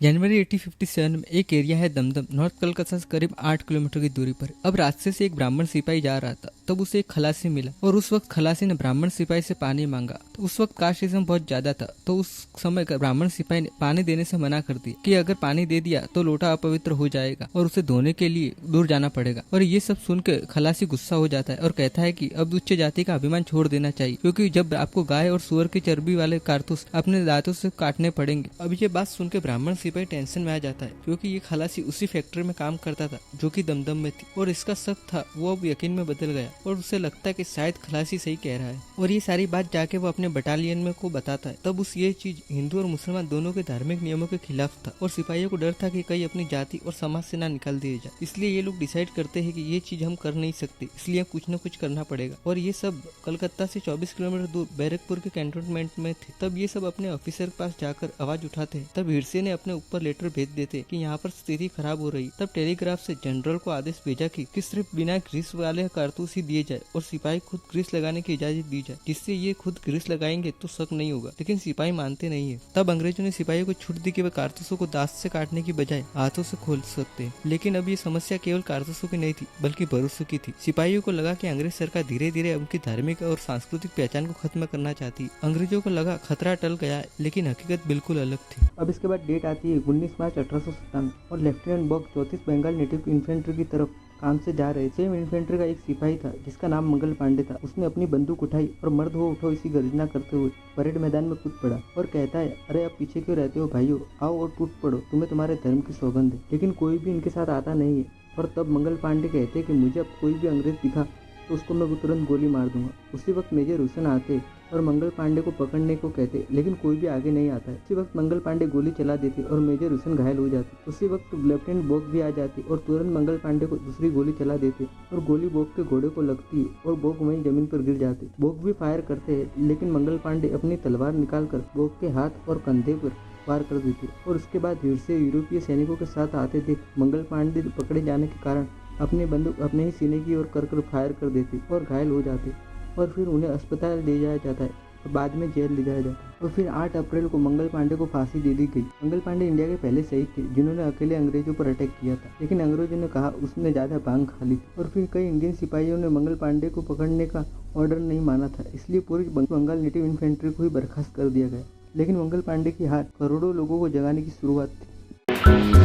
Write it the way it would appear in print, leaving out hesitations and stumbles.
जनवरी 1857 में एक एरिया है दमदम, नॉर्थ कलकत्ता से करीब 8 किलोमीटर की दूरी पर। अब रास्ते से एक ब्राह्मण सिपाही जा रहा था, तब उसे एक खलासी मिला और उस वक्त खलासी ने ब्राह्मण सिपाही से पानी मांगा। तो उस वक्त कास्टिज्म बहुत ज्यादा था, तो उस समय ब्राह्मण सिपाही ने पानी देने से मना कर दिया कि अगर पानी दे दिया तो लोटा अपवित्र हो जाएगा और उसे धोने के लिए दूर जाना पड़ेगा। और ये सब सुनकर खलासी गुस्सा हो जाता है और कहता है कि अब उच्च जाति का अभिमान छोड़ देना चाहिए, क्योंकि जब आपको गाय और सुअर की चर्बी वाले कारतूस अपने दांतों से काटने पड़ेंगे। अब ये बात सुनकर ब्राह्मण सिपाही टेंशन में आ जाता है, क्योंकि ये खलासी उसी फैक्ट्री में काम करता था जो कि दमदम में थी और इसका शक था वो अब यकीन में बदल गया और उसे लगता है कि शायद खलासी सही कह रहा है। और ये सारी बात जाके वो अपने बटालियन में को बताता है। तब उस ये चीज हिंदू और मुसलमान दोनों के धार्मिक नियमों के खिलाफ था और सिपाहियों को डर था कि कहीं अपनी जाति और समाज से ना निकाल दिए जाए। इसलिए ये लोग डिसाइड करते हैं कि ये चीज हम कर नहीं सकते, इसलिए कुछ न कुछ करना पड़ेगा। और ये सब कलकत्ता से 24 किलोमीटर दूर बैरकपुर के कैंटोनमेंट में थे। तब ये सब अपने ऑफिसर के पास जाकर आवाज उठाते हैं। तब हिरसे ने अपने ऊपर लेटर भेज देते कि यहाँ पर स्थिति खराब हो रही। तब टेलीग्राफ से जनरल को आदेश भेजा कि सिर्फ बिना ग्रीस वाले कारतूस ही दिए जाए और सिपाही खुद ग्रीस लगाने की इजाजत दी जाए, जिससे ये खुद ग्रीस लगाएंगे तो शक नहीं होगा। लेकिन सिपाही मानते नहीं है। तब अंग्रेजों ने सिपाहियों को छूट दी कि वे कारतूसों को दांत से काटने की बजाय हाथों से खोल सकते हैं। लेकिन अब ये समस्या केवल कारतूसों की नहीं थी, बल्कि भरोसों की थी। सिपाहियों को लगा कि अंग्रेज सरकार धीरे धीरे उनकी धार्मिक और सांस्कृतिक पहचान को खत्म करना चाहती। अंग्रेजों को लगा खतरा टल गया है, लेकिन हकीकत बिल्कुल अलग थी। अब इसके बाद डेट आती है 19 मार्च 1897 और लेफ्टिनेंट बॉक 34 बंगाल नेटिव इन्फेंट्री की तरफ काम से जा रहे। सेम इन्फेंट्री का एक सिपाही था जिसका नाम मंगल पांडे था। उसने अपनी बंदूक उठाई और मर्द हो उठो इसी गर्जना करते हुए परेड मैदान में कूद पड़ा और कहता है, अरे आप पीछे क्यों रहते हो भाइयों, आओ और टूट पड़ो, तुम्हें तुम्हारे धर्म की सौगंध है। लेकिन कोई भी इनके साथ आता नहीं है। और तब मंगल पांडे कहते हैं कि मुझे अब कोई भी अंग्रेज दिखा तो उसको मैं तुरंत गोली मार दूंगा। उसी वक्त मेजर हुसैन आते और मंगल पांडे को पकड़ने को कहते, लेकिन कोई भी आगे नहीं आता है। उसी वक्त मंगल पांडे गोली चला देते और मेजर हुसैन घायल हो जाते। उसी वक्त लेफ्टिनेंट बोक भी आ जाती और तुरंत मंगल पांडे को दूसरी गोली चला देते और गोली बोक के घोड़े को लगती है और बोक वहीं जमीन पर गिर जाते। बोक भी फायर करते हैं, लेकिन मंगल पांडे अपनी तलवार निकालकर बोक के हाथ और कंधे पर वार कर देते और उसके बाद भीड़ से यूरोपीय सैनिकों के साथ आते देख मंगल पांडे पकड़े जाने के कारण अपनी बंदूक अपने ही सीने की ओर कर फायर कर देते और घायल हो जाते और फिर उन्हें अस्पताल ले जाया जाता है और बाद में जेल ले जाया जाता है। और फिर 8 अप्रैल को मंगल पांडे को फांसी दे दी गई। मंगल पांडे इंडिया के पहले शहीद थे जिन्होंने अकेले अंग्रेजों पर अटैक किया था, लेकिन अंग्रेजों ने कहा उसने ज्यादा भांग खा ली और फिर कई इंडियन सिपाहियों ने मंगल पांडे को पकड़ने का ऑर्डर नहीं माना था, इसलिए पूरी बंगाल नेटिव इन्फेंट्री को ही बर्खास्त कर दिया गया। लेकिन मंगल पांडे की हार करोड़ों लोगों को जगाने की शुरुआत थी।